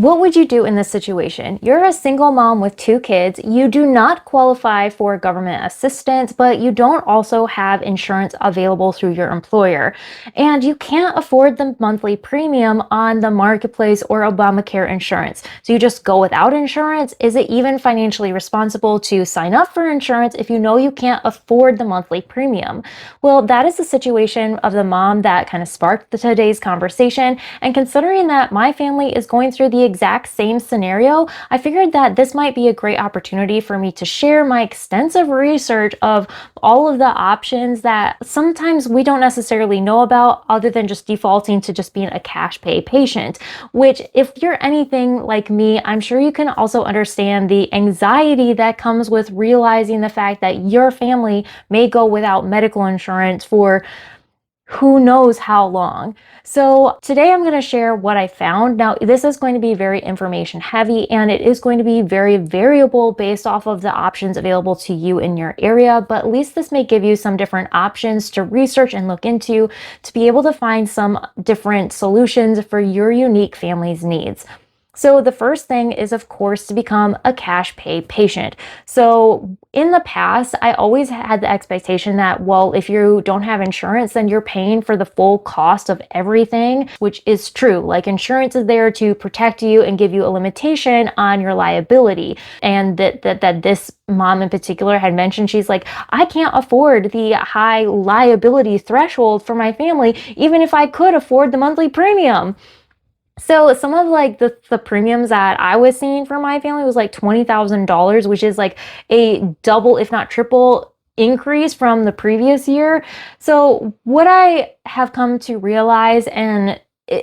What would you do in this situation? You're a single mom with 2 kids. You do not qualify for government assistance, but you don't also have insurance available through your employer. And you can't afford the monthly premium on the marketplace or Obamacare insurance. So you just go without insurance. Is it even financially responsible to sign up for insurance if you know you can't afford the monthly premium? Well, that is the situation of the mom that kind of sparked today's conversation. And considering that my family is going through the exact same scenario, I figured that this might be a great opportunity for me to share my extensive research of all of the options that sometimes we don't necessarily know about, other than just defaulting to just being a cash pay patient, which, if you're anything like me, I'm sure you can also understand the anxiety that comes with realizing the fact that your family may go without medical insurance for who knows how long. So today I'm going to share what I found. Now, this is going to be very information heavy, and it is going to be very variable based off of the options available to you in your area, but at least this may give you some different options to research and look into to be able to find some different solutions for your unique family's needs. So the first thing is, of course, to become a cash pay patient. So in the past, I always had the expectation that, well, if you don't have insurance, then you're paying for the full cost of everything, which is true. Like, insurance is there to protect you and give you a limitation on your liability. And that this mom in particular had mentioned, she's like, I can't afford the high liability threshold for my family, even if I could afford the monthly premium. So some of like the premiums that I was seeing for my family was like $20,000, which is like a double, if not triple, increase from the previous year. So what I have come to realize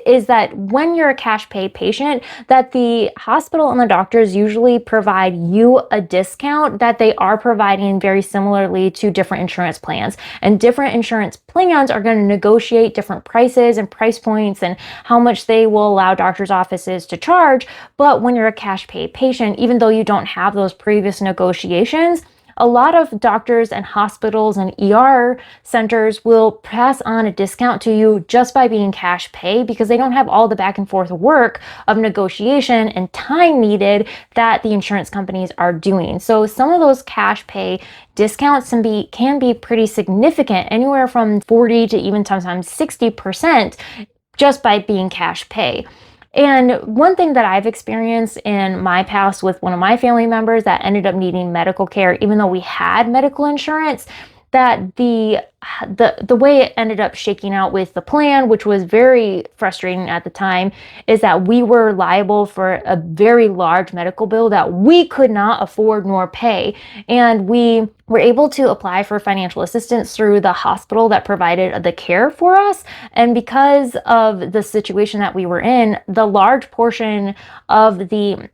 is that when you're a cash pay patient, that the hospital and the doctors usually provide you a discount that they are providing very similarly to different insurance plans. And different insurance plans are going to negotiate different prices and price points and how much they will allow doctors' offices to charge. But when you're a cash pay patient, even though you don't have those previous negotiations, a lot of doctors and hospitals and ER centers will pass on a discount to you just by being cash pay, because they don't have all the back and forth work of negotiation and time needed that the insurance companies are doing. So some of those cash pay discounts can be pretty significant, anywhere from 40 to even sometimes 60% just by being cash pay. And one thing that I've experienced in my past with one of my family members that ended up needing medical care, even though we had medical insurance, that the way it ended up shaking out with the plan, which was very frustrating at the time, is that we were liable for a very large medical bill that we could not afford nor pay. And we were able to apply for financial assistance through the hospital that provided the care for us. And because of the situation that we were in, the large portion of the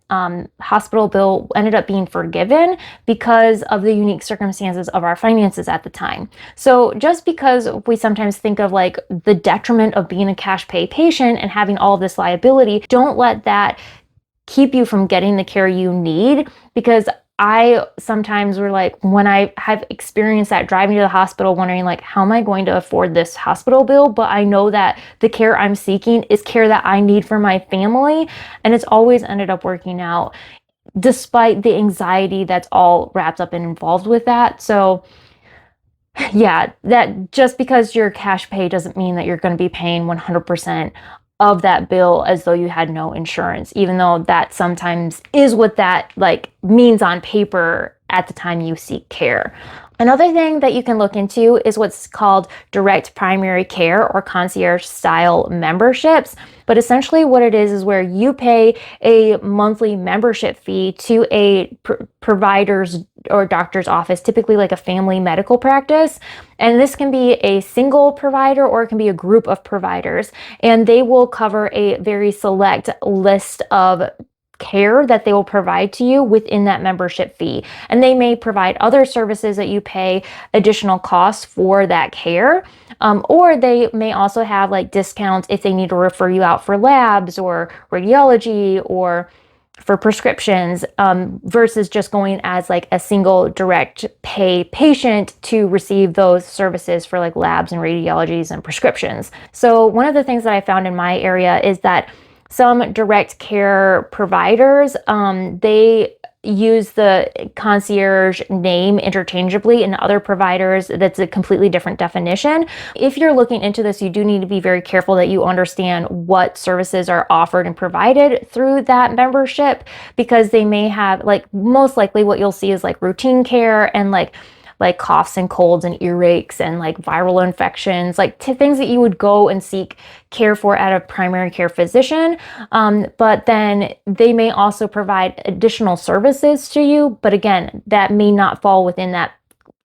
hospital bill ended up being forgiven because of the unique circumstances of our finances at the time. So just because we sometimes think of like the detriment of being a cash pay patient and having all of this liability, don't let that keep you from getting the care you need. Because I sometimes were like, when I have experienced that, driving to the hospital wondering like, how am I going to afford this hospital bill? But I know that the care I'm seeking is care that I need for my family. And it's always ended up working out, despite the anxiety that's all wrapped up and involved with that. So yeah, that just because you're cash pay doesn't mean that you're going to be paying 100% of that bill as though you had no insurance, even though that sometimes is what that like means on paper at the time you seek care. Another thing that you can look into is what's called direct primary care or concierge style memberships. But essentially what it is where you pay a monthly membership fee to a provider's or doctor's office, typically like a family medical practice. And this can be a single provider or it can be a group of providers. And they will cover a very select list of care that they will provide to you within that membership fee. And they may provide other services that you pay additional costs for that care. Or they may also have like discounts if they need to refer you out for labs or radiology or for prescriptions, versus just going as like a single direct pay patient to receive those services for like labs and radiologies and prescriptions. So one of the things that I found in my area is that Some direct care providers, they use the concierge name interchangeably, and other providers, that's a completely different definition. If you're looking into this, you do need to be very careful that you understand what services are offered and provided through that membership, because they may have, like, most likely what you'll see is like routine care and like coughs and colds and earaches and like viral infections, like things that you would go and seek care for at a primary care physician. But then they may also provide additional services to you. But again, that may not fall within that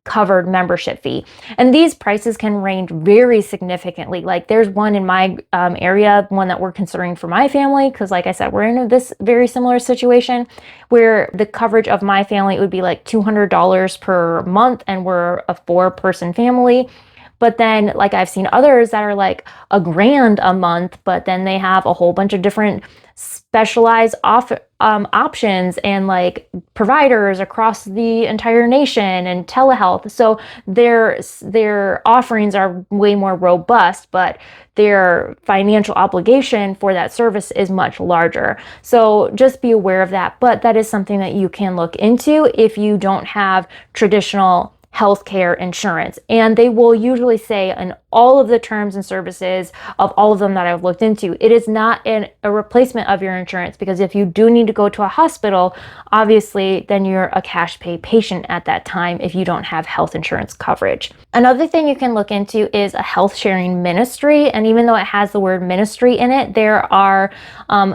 covered membership fee. And these prices can range very significantly. Like there's one in my area, one that we're considering for my family, because like I said, we're in this very similar situation where the coverage of my family would be like $200 per month, and we're a 4-person family. But then, like, I've seen others that are like $1,000 a month, but then they have a whole bunch of different specialized options and like providers across the entire nation and telehealth. So their offerings are way more robust, but their financial obligation for that service is much larger. So just be aware of that. But that is something that you can look into if you don't have traditional healthcare insurance. And they will usually say in all of the terms and services of all of them that I've looked into, it is not a replacement of your insurance, because if you do need to go to a hospital, obviously then you're a cash pay patient at that time if you don't have health insurance coverage. Another thing you can look into is a health sharing ministry. And even though it has the word ministry in it, there are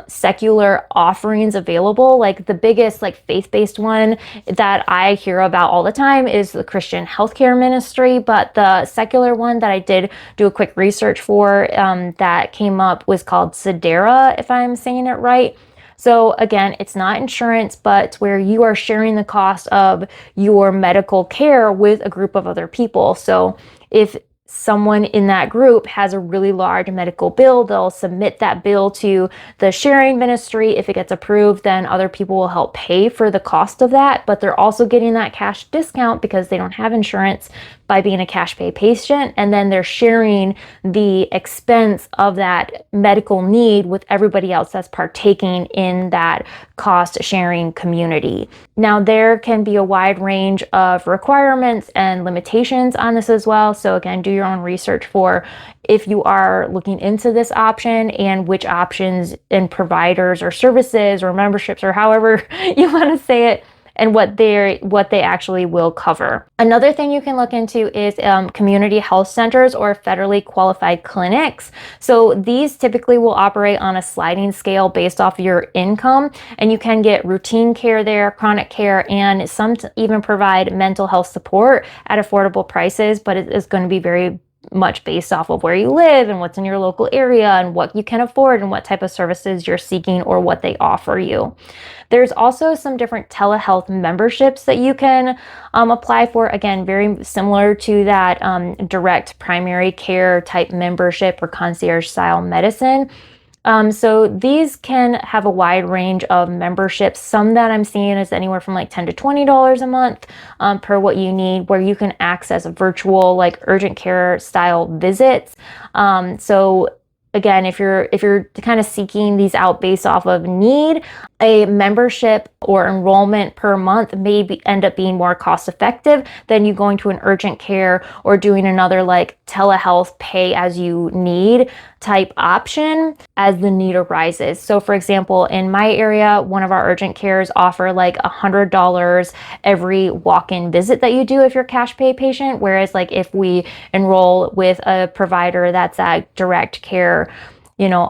secular offerings available. Like the biggest like faith-based one that I hear about all the time is the Christian healthcare ministry. But the secular one that I did do a quick research for that came up was called Sedera, if I'm saying it right. So again, it's not insurance, but it's where you are sharing the cost of your medical care with a group of other people. So if someone in that group has a really large medical bill, they'll submit that bill to the sharing ministry. If it gets approved, then other people will help pay for the cost of that, but they're also getting that cash discount because they don't have insurance by being a cash pay patient. And then they're sharing the expense of that medical need with everybody else that's partaking in that cost sharing community. Now, there can be a wide range of requirements and limitations on this as well. So again, do your own research for if you are looking into this option and which options and providers or services or memberships or however you want to say it, and what they actually will cover. Another thing you can look into is community health centers or federally qualified clinics. So these typically will operate on a sliding scale based off your income, and you can get routine care there, chronic care, and some even provide mental health support at affordable prices, but it is going to be very much based off of where you live and what's in your local area and what you can afford and what type of services you're seeking or what they offer you. There's also some different telehealth memberships that you can apply for. Again, very similar to that direct primary care type membership or concierge style medicine. So these can have a wide range of memberships. Some that I'm seeing is anywhere from like $10 to $20 a month per what you need, where you can access virtual like urgent care style visits. So again, if you're kind of seeking these out based off of need, a membership or enrollment per month may end up being more cost effective than you going to an urgent care or doing another like telehealth pay as you need type option as the need arises. So for example, in my area, one of our urgent cares offer like $100 every walk-in visit that you do if you're a cash pay patient. Whereas like if we enroll with a provider that's at direct care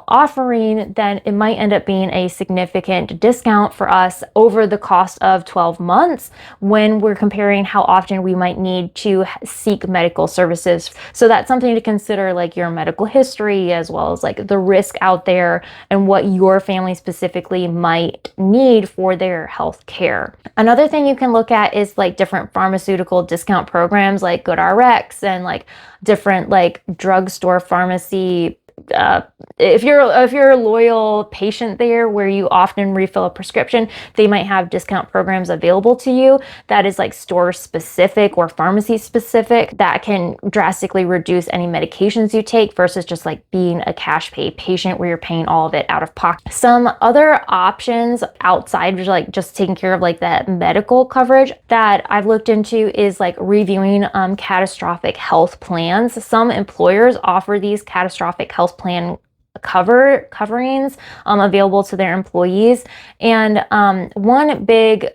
offering, then it might end up being a significant discount for us over the cost of 12 months when we're comparing how often we might need to seek medical services. So that's something to consider, like your medical history, as well as like the risk out there and what your family specifically might need for their health care. Another thing you can look at is like different pharmaceutical discount programs like GoodRx and like different like drugstore pharmacy uh, if you're a loyal patient there where you often refill a prescription, they might have discount programs available to you that is like store specific or pharmacy specific that can drastically reduce any medications you take versus just like being a cash pay patient where you're paying all of it out of pocket. Some other options outside of like just taking care of like that medical coverage that I've looked into is like reviewing catastrophic health plans. Some employers offer these catastrophic health plan coverings available to their employees. And one big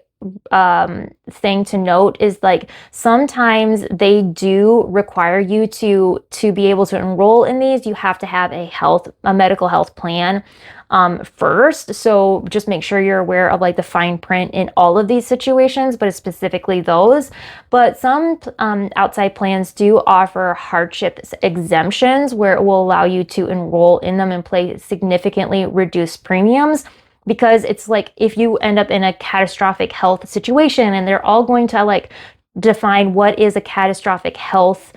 thing to note is like sometimes they do require you to be able to enroll in these. You have to have a medical health plan first. So just make sure you're aware of like the fine print in all of these situations, but specifically those. But some outside plans do offer hardship exemptions where it will allow you to enroll in them and pay significantly reduced premiums. Because it's like if you end up in a catastrophic health situation, and they're all going to like define what is a catastrophic health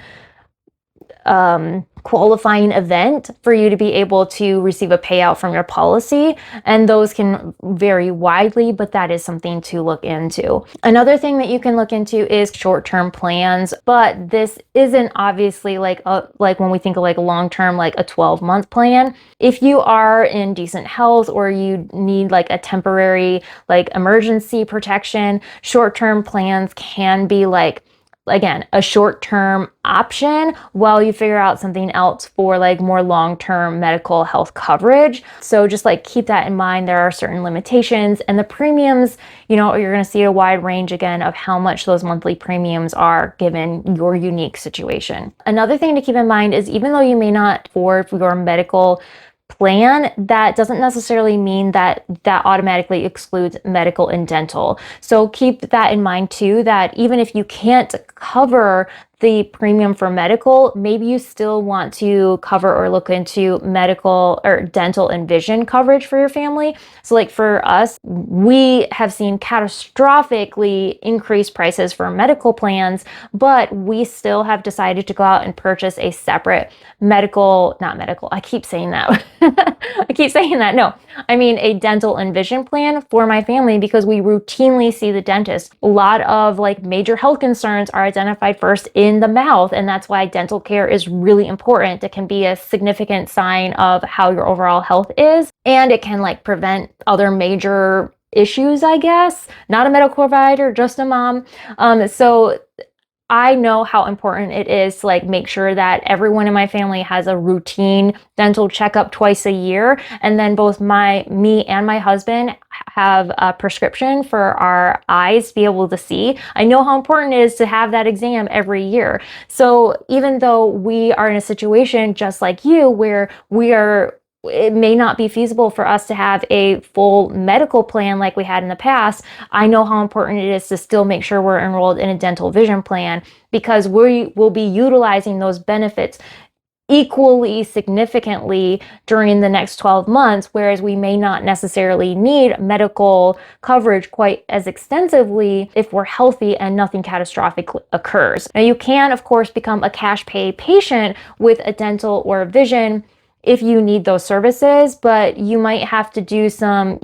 qualifying event for you to be able to receive a payout from your policy. And those can vary widely, but that is something to look into. Another thing that you can look into is short-term plans, but this isn't obviously like when we think of like a long-term, like a 12-month plan. If you are in decent health or you need like a temporary like emergency protection, short-term plans can be like, again, a short-term option while you figure out something else for like more long-term medical health coverage. So just like keep that in mind. There are certain limitations, and the premiums, you're going to see a wide range again of how much those monthly premiums are given your unique situation. Another thing to keep in mind is even though you may not afford your medical plan, that doesn't necessarily mean that automatically excludes medical and dental. So keep that in mind too, that even if you can't cover the premium for medical, maybe you still want to cover or look into medical or dental and vision coverage for your family. So like for us, we have seen catastrophically increased prices for medical plans, but we still have decided to go out and purchase a separate I keep saying that. I keep saying that. No, I mean a dental and vision plan for my family because we routinely see the dentist. A lot of like major health concerns are identified first in the mouth, and that's why dental care is really important. It can be a significant sign of how your overall health is, and it can like prevent other major issues, I guess. Not a medical provider, just a mom. So I know how important it is to like make sure that everyone in my family has a routine dental checkup twice a year. And then both me and my husband have a prescription for our eyes to be able to see. I know how important it is to have that exam every year. So even though we are in a situation just like you, where it may not be feasible for us to have a full medical plan like we had in the past, I know how important it is to still make sure we're enrolled in a dental vision plan, because we will be utilizing those benefits equally significantly during the next 12 months, whereas we may not necessarily need medical coverage quite as extensively if we're healthy and nothing catastrophic occurs. Now, you can, of course, become a cash pay patient with a dental or a vision if you need those services, but you might have to do some,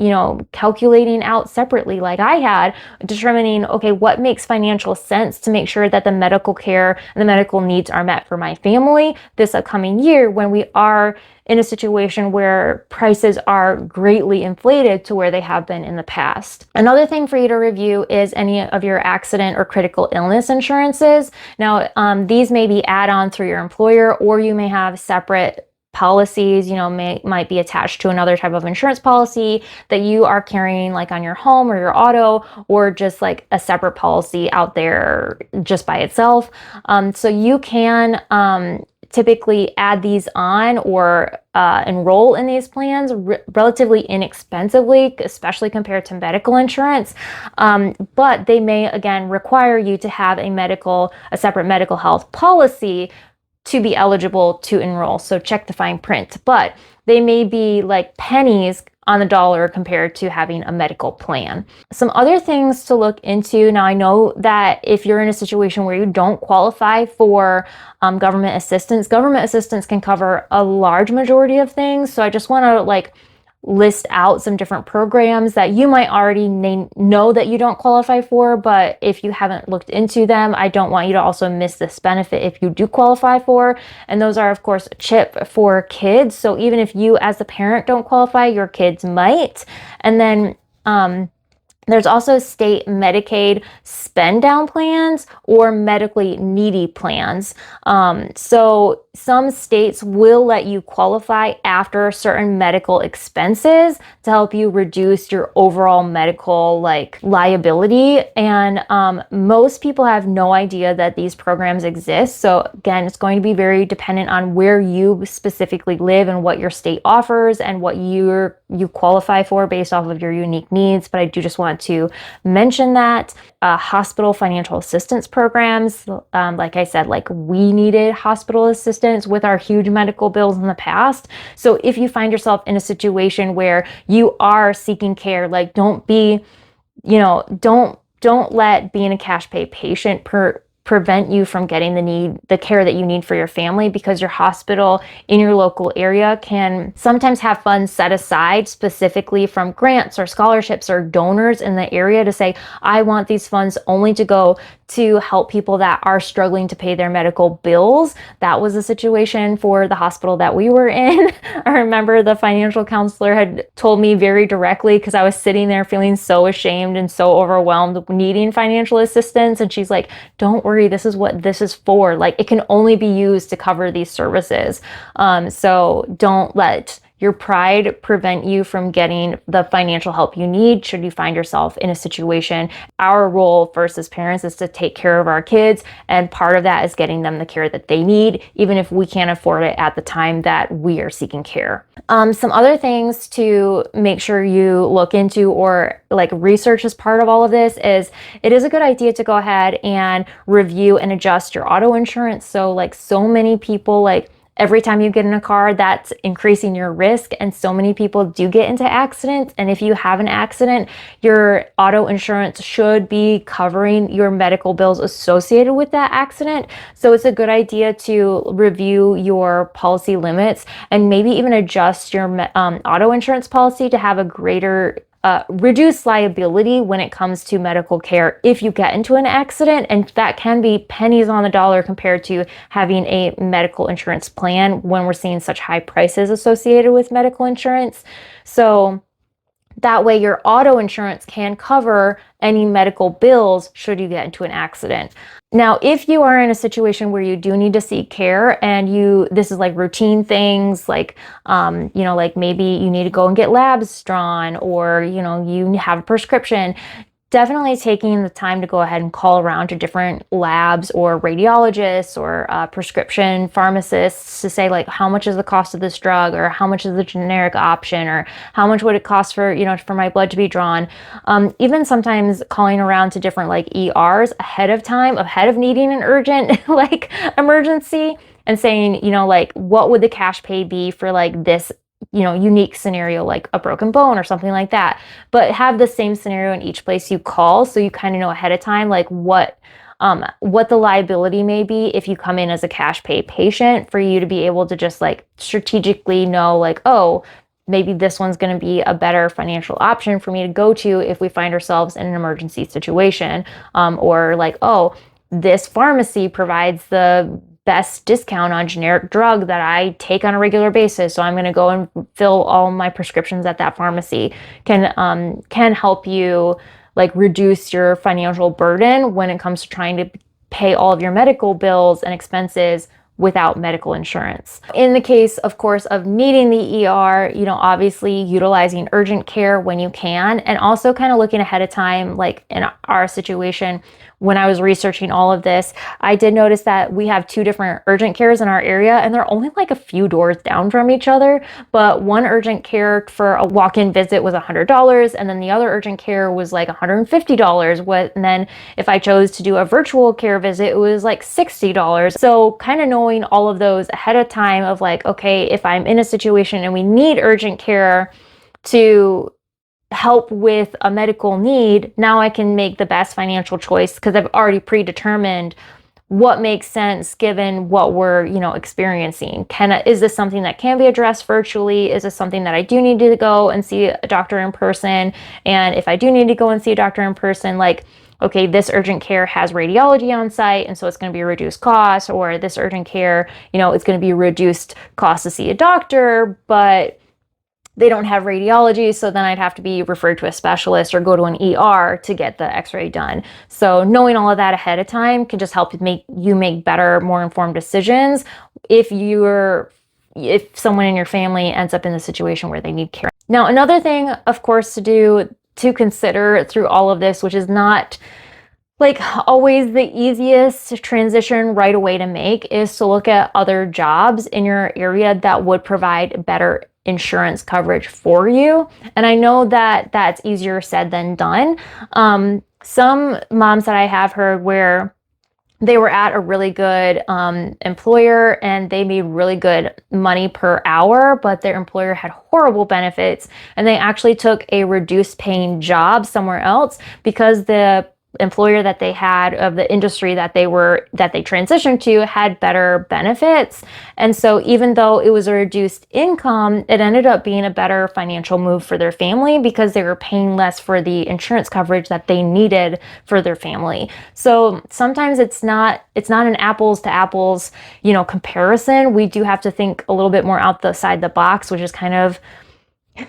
calculating out separately like I had, determining, okay, what makes financial sense to make sure that the medical care and the medical needs are met for my family this upcoming year when we are in a situation where prices are greatly inflated to where they have been in the past. Another thing for you to review is any of your accident or critical illness insurances. Now, these may be add-on through your employer, or you may have separate policies, might be attached to another type of insurance policy that you are carrying like on your home or your auto, or just like a separate policy out there just by itself. So you can typically add these on or enroll in these plans relatively inexpensively, especially compared to medical insurance. But they may, again, require you to have a separate medical health policy to be eligible to enroll. So check the fine print, but they may be like pennies on the dollar compared to having a medical plan. Some other things to look into. Now, I know that if you're in a situation where you don't qualify for government assistance can cover a large majority of things. So I just want to list out some different programs that you might already know that you don't qualify for, but if you haven't looked into them, I don't want you to also miss this benefit if you do qualify for. And those are, of course, CHIP for kids. So even if you as the parent don't qualify, your kids might. And then there's also state Medicaid spend down plans or medically needy plans. So some states will let you qualify after certain medical expenses to help you reduce your overall medical liability. And most people have no idea that these programs exist. So again, it's going to be very dependent on where you specifically live and what your state offers and what you qualify for based off of your unique needs. But I do just want to mention that hospital financial assistance programs, like I said, we needed hospital assistance with our huge medical bills in the past. So if you find yourself in a situation where you are seeking care, don't let being a cash pay patient prevent you from getting the care that you need for your family, because your hospital in your local area can sometimes have funds set aside specifically from grants or scholarships or donors in the area to say, I want these funds only to go to help people that are struggling to pay their medical bills. That was a situation for the hospital that we were in. I remember the financial counselor had told me very directly, because I was sitting there feeling so ashamed and so overwhelmed needing financial assistance. And she's like, don't worry, this is what this is for. It can only be used to cover these services. So don't let your pride prevent you from getting the financial help you need should you find yourself in a situation. Our role first as parents is to take care of our kids, and part of that is getting them the care that they need, even if we can't afford it at the time that we are seeking care. Some other things to make sure you look into or research as part of all of this is it is a good idea to go ahead and review and adjust your auto insurance. So so many people every time you get in a car, that's increasing your risk. And so many people do get into accidents. And if you have an accident, your auto insurance should be covering your medical bills associated with that accident. So it's a good idea to review your policy limits and maybe even adjust your auto insurance policy to have a greater reduce liability when it comes to medical care if you get into an accident. And that can be pennies on the dollar compared to having a medical insurance plan when we're seeing such high prices associated with medical insurance. So that way your auto insurance can cover any medical bills should you get into an accident. Now, if you are in a situation where you do need to seek care and this is routine things maybe you need to go and get labs drawn, or, you have a prescription, definitely taking the time to go ahead and call around to different labs or radiologists or prescription pharmacists to say how much is the cost of this drug, or how much is the generic option, or how much would it cost for for my blood to be drawn. Even sometimes calling around to different ERs ahead of needing an urgent emergency, and saying what would the cash pay be for this unique scenario, like a broken bone or something like that, but have the same scenario in each place you call, so you kind of know ahead of time what the liability may be if you come in as a cash pay patient, for you to be able to just strategically know oh, maybe this one's going to be a better financial option for me to go to if we find ourselves in an emergency situation, or oh, this pharmacy provides the best discount on generic drug that I take on a regular basis, so I'm going to go and fill all my prescriptions at that pharmacy. Can help you reduce your financial burden when it comes to trying to pay all of your medical bills and expenses without medical insurance. In the case, of course, of needing the ER, obviously utilizing urgent care when you can, and also kind of looking ahead of time, in our situation. When I was researching all of this, I did notice that we have two different urgent cares in our area, and they're only a few doors down from each other. But one urgent care for a walk-in visit was $100, and then the other urgent care was $150. And then if I chose to do a virtual care visit, it was $60. So kind of knowing all of those ahead of time of okay, if I'm in a situation and we need urgent care to help with a medical need, now I can make the best financial choice because I've already predetermined what makes sense given what we're, experiencing. Is this something that can be addressed virtually? Is this something that I do need to go and see a doctor in person? And if I do need to go and see a doctor in person, like, okay, this urgent care has radiology on site, and so it's going to be a reduced cost, or this urgent care, it's going to be a reduced cost to see a doctor, but they don't have radiology, so then I'd have to be referred to a specialist or go to an ER to get the x-ray done. So knowing all of that ahead of time can just help you make better, more informed decisions if someone in your family ends up in the situation where they need care. Now, another thing, of course, to consider through all of this, which is not like always the easiest transition right away to make, is to look at other jobs in your area that would provide better insurance coverage for you. And I know that that's easier said than done. Some moms that I have heard where they were at a really good employer and they made really good money per hour, but their employer had horrible benefits and they actually took a reduced paying job somewhere else because the employer that they had of the industry that they transitioned to had better benefits. And so even though it was a reduced income, it ended up being a better financial move for their family because they were paying less for the insurance coverage that they needed for their family. So sometimes it's not an apples to apples, comparison. We do have to think a little bit more outside the box, which is kind of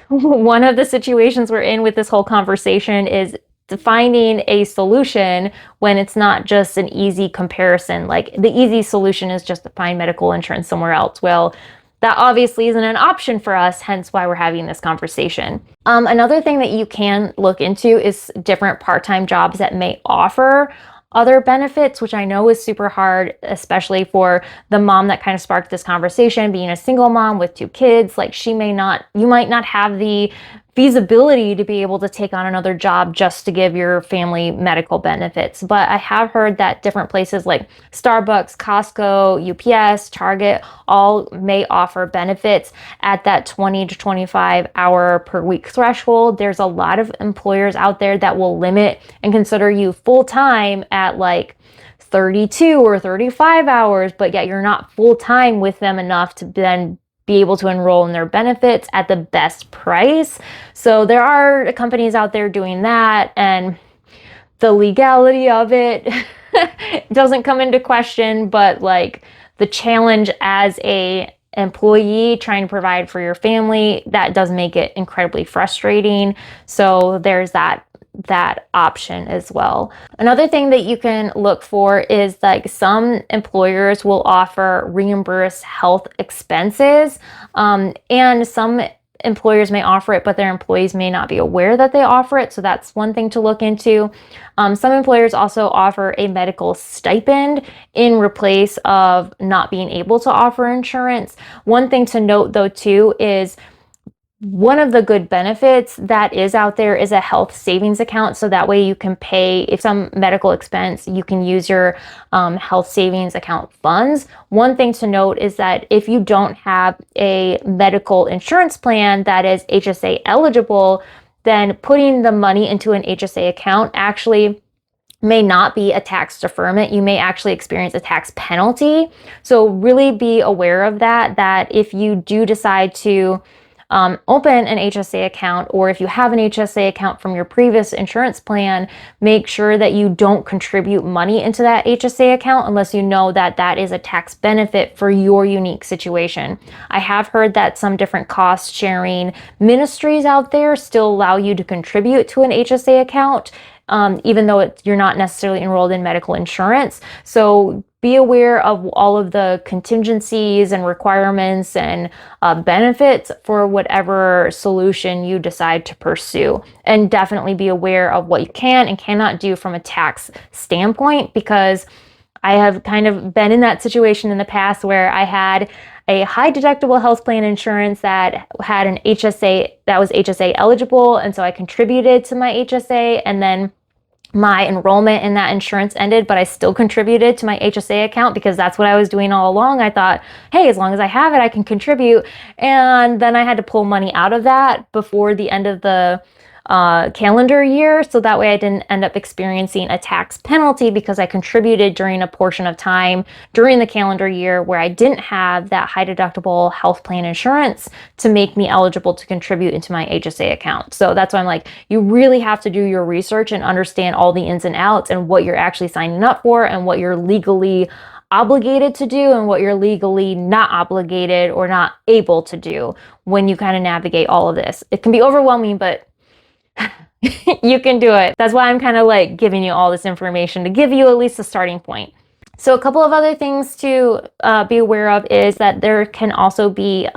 one of the situations we're in with this whole conversation, is finding a solution when it's not just an easy comparison. Like the easy solution is just to find medical insurance somewhere else. Well, that obviously isn't an option for us, hence why we're having this conversation. Another thing that you can look into is different part-time jobs that may offer other benefits, which I know is super hard, especially for the mom that kind of sparked this conversation, being a single mom with 2 kids. Like you might not have the feasibility to be able to take on another job just to give your family medical benefits. But I have heard that different places like Starbucks, Costco, UPS, Target, all may offer benefits at that 20 to 25 hour per week threshold. There's a lot of employers out there that will limit and consider you full-time at like 32 or 35 hours, but yet you're not full-time with them enough to then be able to enroll in their benefits at the best price. So there are companies out there doing that, and the legality of it doesn't come into question, but like the challenge as a employee trying to provide for your family, that does make it incredibly frustrating. So there's that option as well. Another thing that you can look for is like some employers will offer reimbursed health expenses, and some employers may offer it, but their employees may not be aware that they offer it. So that's one thing to look into. Some employers also offer a medical stipend in replace of not being able to offer insurance. One thing to note though too is one of the good benefits that is out there is a health savings account. So that way you can pay, if some medical expense, you can use your health savings account funds. One thing to note is that if you don't have a medical insurance plan that is HSA eligible, then putting the money into an HSA account actually may not be a tax deferment. You may actually experience a tax penalty. So really be aware of that if you do decide to open an HSA account, or if you have an HSA account from your previous insurance plan, make sure that you don't contribute money into that HSA account unless you know that that is a tax benefit for your unique situation. I have heard that some different cost sharing ministries out there still allow you to contribute to an HSA account, even though you're not necessarily enrolled in medical insurance. So be aware of all of the contingencies and requirements and benefits for whatever solution you decide to pursue. And definitely be aware of what you can and cannot do from a tax standpoint, because I have kind of been in that situation in the past where I had a high deductible health plan insurance that had an HSA that was HSA eligible. And so I contributed to my HSA, and then my enrollment in that insurance ended, but I still contributed to my HSA account because that's what I was doing all along. I thought, hey, as long as I have it, I can contribute. And then I had to pull money out of that before the end of the calendar year. So that way I didn't end up experiencing a tax penalty because I contributed during a portion of time during the calendar year where I didn't have that high deductible health plan insurance to make me eligible to contribute into my HSA account. So that's why I'm like, you really have to do your research and understand all the ins and outs and what you're actually signing up for and what you're legally obligated to do and what you're legally not obligated or not able to do when you kind of navigate all of this. It can be overwhelming, but you can do it. That's why I'm kind of like giving you all this information to give you at least a starting point. So a couple of other things to be aware of is that there can also be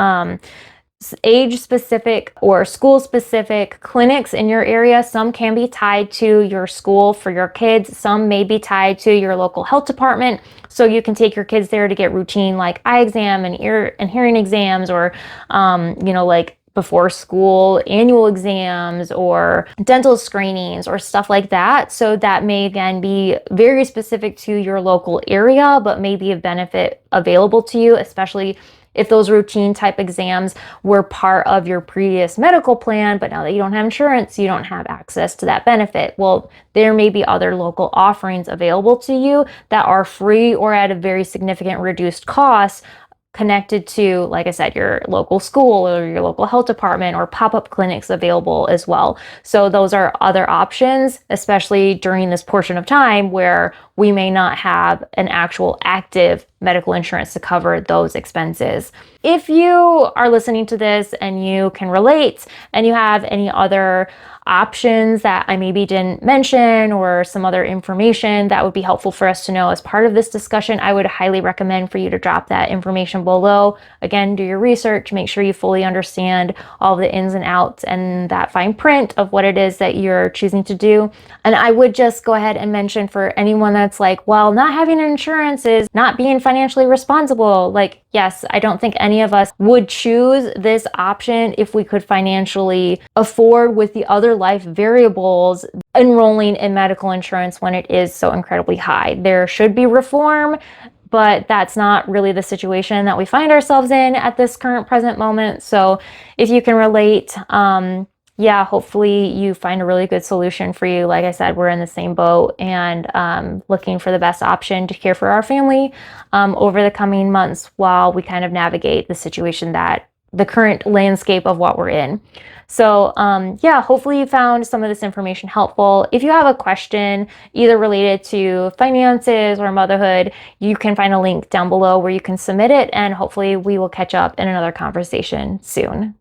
age-specific or school-specific clinics in your area. Some can be tied to your school for your kids. Some may be tied to your local health department. So you can take your kids there to get routine like eye exam and ear and hearing exams or, like before school annual exams or dental screenings or stuff like that. So that may again be very specific to your local area, but may be a benefit available to you, especially if those routine type exams were part of your previous medical plan, but now that you don't have insurance, you don't have access to that benefit. Well, there may be other local offerings available to you that are free or at a very significant reduced cost connected to, like I said, your local school or your local health department or pop-up clinics available as well. So those are other options, especially during this portion of time where we may not have an actual active medical insurance to cover those expenses. If you are listening to this and you can relate and you have any other options that I maybe didn't mention or some other information that would be helpful for us to know as part of this discussion, I would highly recommend for you to drop that information below. Again, do your research, make sure you fully understand all the ins and outs and that fine print of what it is that you're choosing to do. And I would just go ahead and mention for anyone that's like, well, not having insurance is not being financially responsible. Like, yes, I don't think any of us would choose this option if we could financially afford with the other life variables enrolling in medical insurance when it is so incredibly high. There should be reform, but that's not really the situation that we find ourselves in at this current present moment. So if you can relate, hopefully you find a really good solution for you. Like I said, we're in the same boat and looking for the best option to care for our family over the coming months while we kind of navigate the situation that the current landscape of what we're in. So hopefully you found some of this information helpful. If you have a question either related to finances or motherhood, you can find a link down below where you can submit it, and hopefully we will catch up in another conversation soon.